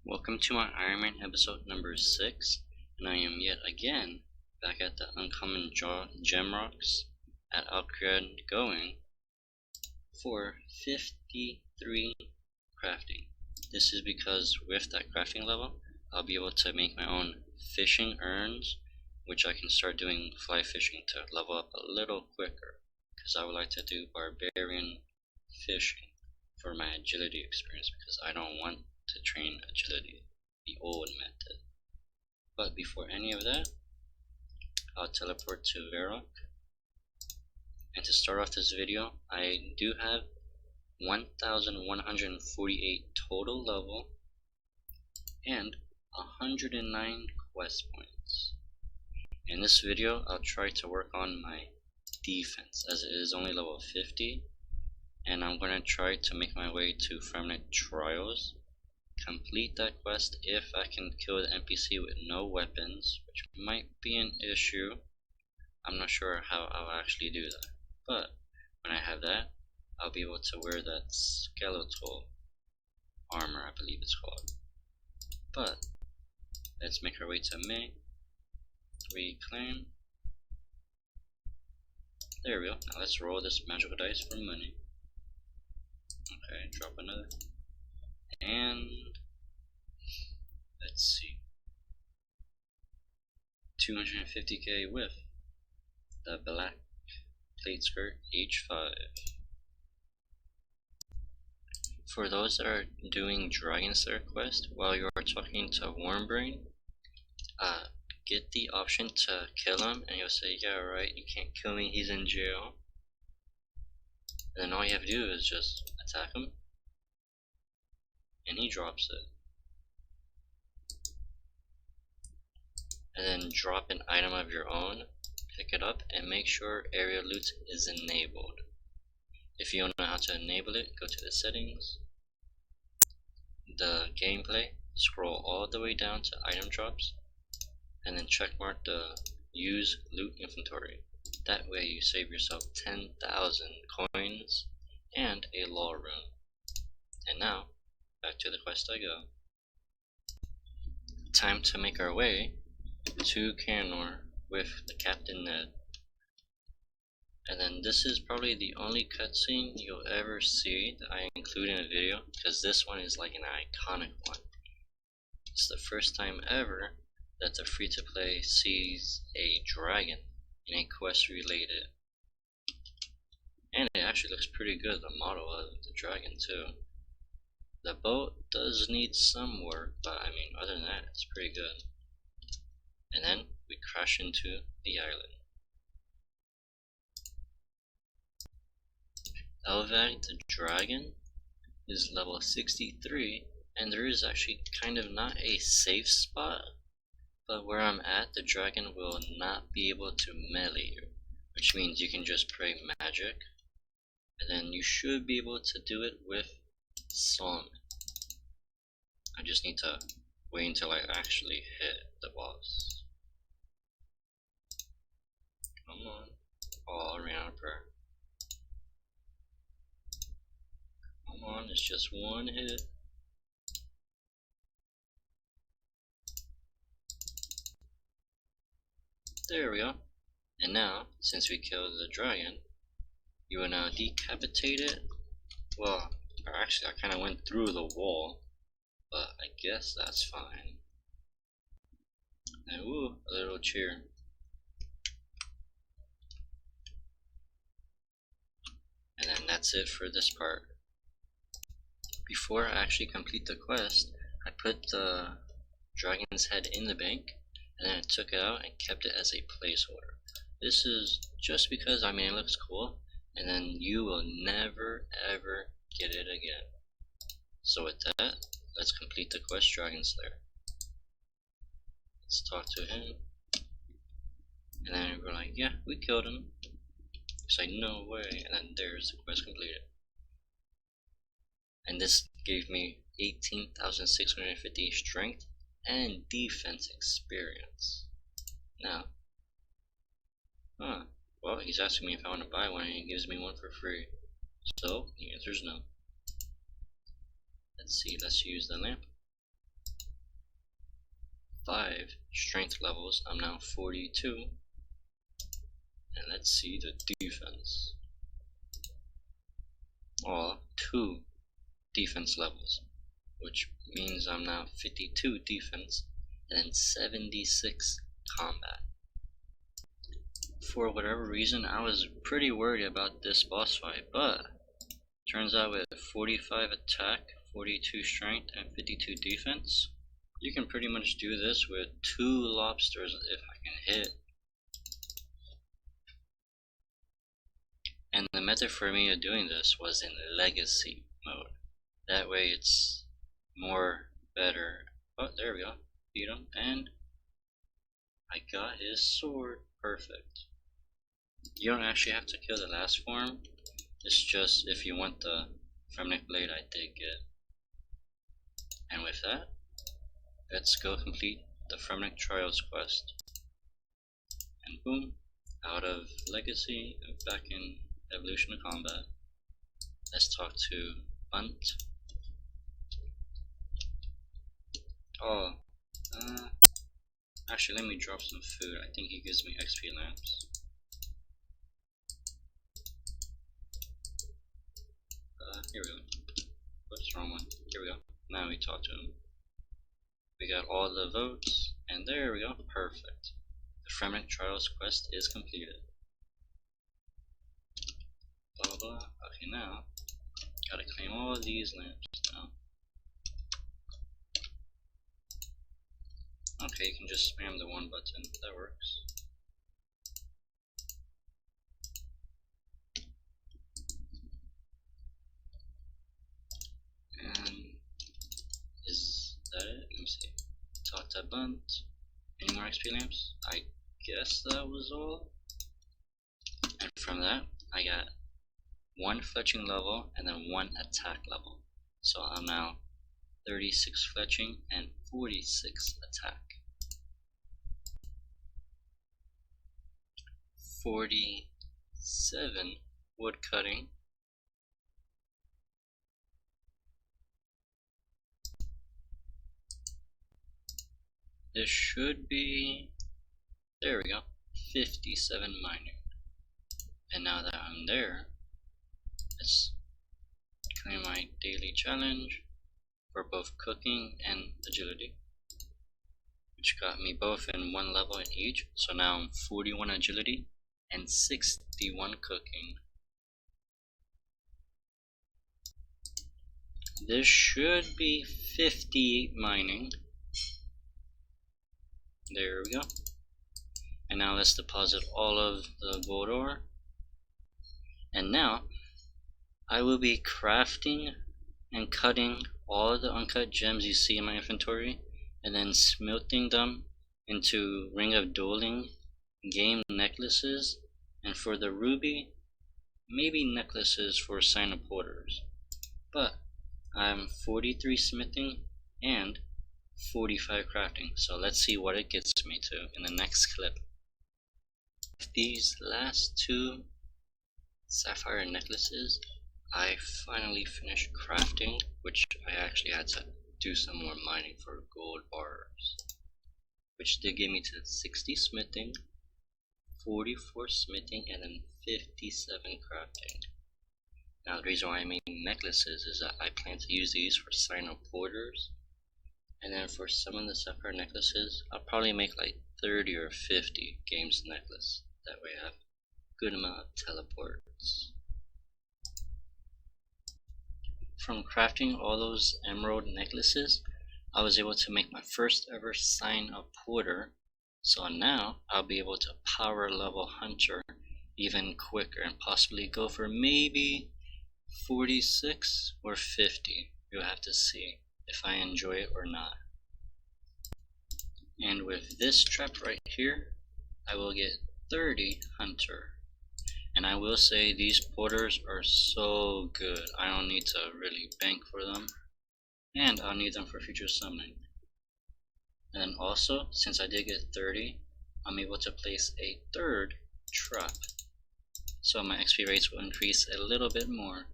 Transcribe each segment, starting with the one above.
Welcome to my Ironman episode number 6, and I am yet again back at the Uncommon Gem Rocks at Outcred going for 53 crafting. This is because with that crafting level, I'll be able to make my own fishing urns, which I can start doing fly fishing to level up a little quicker, because I would like to do barbarian fishing for my agility experience, because I don't want to train agility the old method. But before any of that, I'll teleport to Verok. And to start off this video, I do have 1148 total level and 109 quest points. In this video, I'll try to work on my defense, as it is only level 50, and I'm going to try to make my way to Ferment Trials, complete that quest if I can kill the NPC with no weapons, which might be an issue. I'm not sure how I'll actually do that, but when I have that, I'll be able to wear that skeletal armor, I believe it's called. But let's make our way to May. Reclaim. There we go. Now let's roll this magical dice for money. Okay, drop another. And let's see, 250k with the black plate skirt H5. For those that are doing Dragon Slayer quest while you are talking to Warmbrain, get the option to kill him, and you'll say, yeah right, you can't kill me, he's in jail. And then all you have to do is just attack him, and he drops it. And then drop an item of your own, pick it up, and make sure area loot is enabled. If you don't know how to enable it, go to the settings, the gameplay, scroll all the way down to item drops, and then checkmark the use loot inventory. That way you save yourself 10,000 coins and a law rune. And now, back to the quest I go. Time to make our way to Canor with the Captain Ned. And then this is probably the only cutscene you'll ever see that I include in a video, because this one is like an iconic one. It's the first time ever that the free-to-play sees a dragon in a quest related. And it actually looks pretty good, the model of the dragon too. The boat does need some work, but I mean, other than that, it's pretty good. And then we crash into the island. Elvarg the dragon is level 63, and there is actually kind of not a safe spot, but where I'm at, the dragon will not be able to melee you, which means you can just pray magic, and then you should be able to do it with Salmon. I just need to wait until I actually hit the boss. Come on. Oh, I ran out of prayer. Come on, it's just one hit. There we go. And now, since we killed the dragon, you will now decapitate it. Well, actually I kinda went through the wall, but I guess that's fine. And ooh, a little cheer. And then that's it for this part. Before I actually complete the quest, I put the dragon's head in the bank, and then I took it out and kept it as a placeholder. This is just because, I mean, it looks cool, and then you will never ever get it again. So with that, let's complete the quest, Dragon Slayer. Let's talk to him. And then we're like, yeah, we killed him. He's like, no way. And then there's the quest completed. And this gave me 18,650 strength and defense experience. Now, well, he's asking me if I want to buy one, and he gives me one for free. So, the answer is no. Let's see, let's use the lamp. 5 strength levels. I'm now 42. And let's see the defense. Well, 2 defense levels, which means I'm now 52 defense and 76 combat. For whatever reason, I was pretty worried about this boss fight, but turns out with 45 attack, 42 strength, and 52 defense, you can pretty much do this with 2 lobsters if I can hit. And the method for me of doing this was in legacy mode. That way it's more better. Oh, there we go. Beat him, and I got his sword. Perfect. You don't actually have to kill the last form. It's just if you want the Fremnik blade, I did get. And with that, let's go complete the Fremnik Trials quest. And boom, out of legacy, back in evolution of combat. Let's talk to Bunt. Oh, actually let me drop some food. I think he gives me XP lamps. Here we go. What's the wrong one? Here we go. Now we talk to him. We got all the votes, and there we go. Perfect. The Fremnik Trials quest is completed. Blah blah. Okay, now gotta claim all these lamps now. Okay, you can just spam the one button. That works. And is that it? Let me see. Talk to Bunt. Any more XP lamps? I guess that was all. And from that, I got 1 fletching level and then 1 attack level. So I'm now 36 fletching and 46 attack. 47 wood cutting. This should be, there we go, 57 mining. And now that I'm there, let's claim my daily challenge for both cooking and agility, which got me both in 1 level in each. So now I'm 41 agility and 61 cooking. This should be 58 mining. There we go. And now let's deposit all of the gold ore. And now I will be crafting and cutting all the uncut gems you see in my inventory, and then smelting them into Ring of Dueling game necklaces, and for the ruby, maybe necklaces for sign of porters. But I'm 43 smithing and 45 crafting, so let's see what it gets me to in the next clip. These last 2 sapphire necklaces, I finally finished crafting, which I actually had to do some more mining for gold bars, which did give me to 60 smithing, 44 smithing, and then 57 crafting. Now the reason why I made necklaces is that I plan to use these for sign of porters. And then for some of the sapphire necklaces, I'll probably make like 30 or 50 games necklace. That way I have a good amount of teleports. From crafting all those emerald necklaces, I was able to make my first ever sign of porter. So now I'll be able to power level hunter even quicker and possibly go for maybe 46 or 50. You'll have to see if I enjoy it or not. And with this trap right here, I will get 30 hunter. And I will say these porters are so good. I don't need to really bank for them, and I'll need them for future summoning. And then also, since I did get 30, I'm able to place a 3rd trap, so my XP rates will increase a little bit more.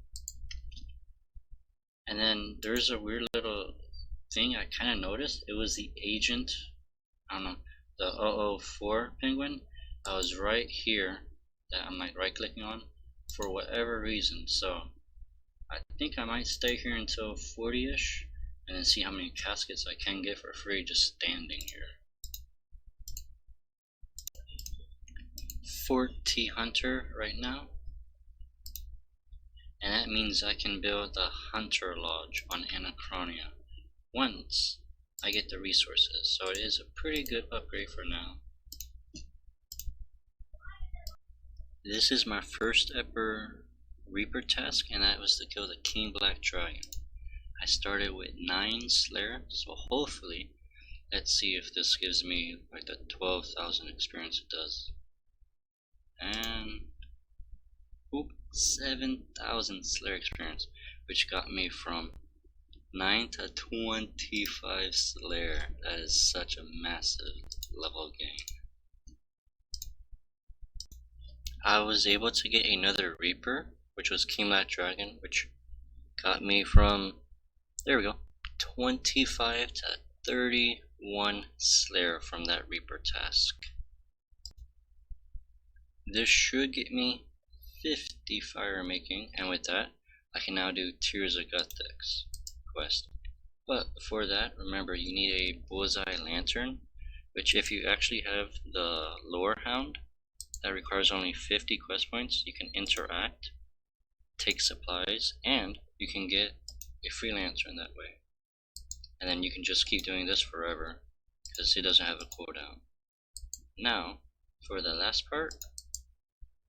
And then there's a weird little thing I kind of noticed. It was the agent I don't know, the 004 penguin, I was right here that I'm like right clicking on for whatever reason. So I think I might stay here until 40ish and then see how many caskets I can get for free just standing here. Fort T Hunter right now, and that means I can build the Hunter Lodge on Anachronia once I get the resources, so it is a pretty good upgrade for now. This is my first ever Reaper task, and that was to kill the King Black Dragon. I started with 9 Slayer, so hopefully, let's see if this gives me like the 12,000 experience it does. And 7,000 Slayer experience, which got me from 9 to 25 Slayer. That is such a massive level gain. I was able to get another Reaper, which was King Black Dragon, which got me from, there we go, 25 to 31 Slayer from that Reaper task. This should get me 50 fire making, and with that, I can now do Tears of Guthix quest. But before that, remember you need a bullseye lantern, which if you actually have the lore hound, that requires only 50 quest points. You can interact, take supplies, and you can get a free lantern that way. And then you can just keep doing this forever, because it doesn't have a cooldown. Now, for the last part,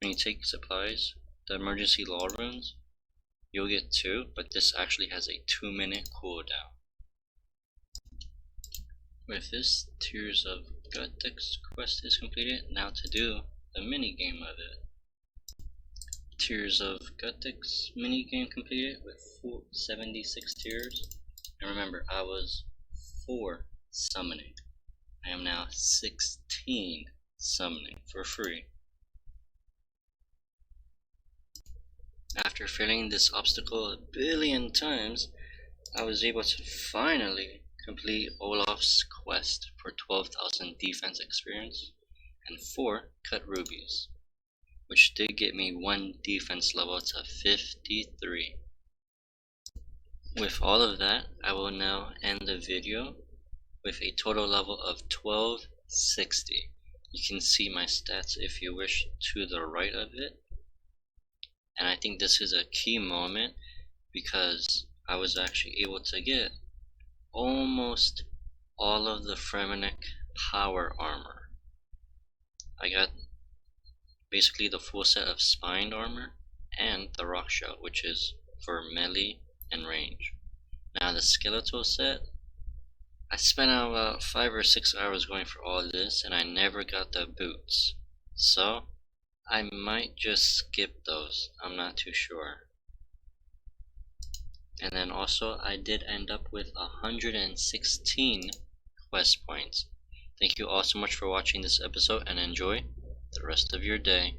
when you take supplies, the emergency law runes, you'll get 2, but this actually has a 2-minute cooldown. With this, Tears of Guthix quest is completed. Now to do the mini game of it. Tears of Guthix mini game completed with 76 tears. And remember, I was 4 summoning. I am now 16 summoning for free. After failing this obstacle a billion times, I was able to finally complete Olaf's quest for 12,000 defense experience and 4 cut rubies, which did get me 1 defense level to 53. With all of that, I will now end the video with a total level of 1260. You can see my stats if you wish to the right of it. And I think this is a key moment because I was actually able to get almost all of the Fremenic power armor. I got basically the full set of spined armor and the rock shell, which is for melee and range. Now the skeletal set, I spent about 5 or 6 hours going for all this and I never got the boots. So I might just skip those, I'm not too sure. And then also I did end up with 116 quest points. Thank you all so much for watching this episode and enjoy the rest of your day.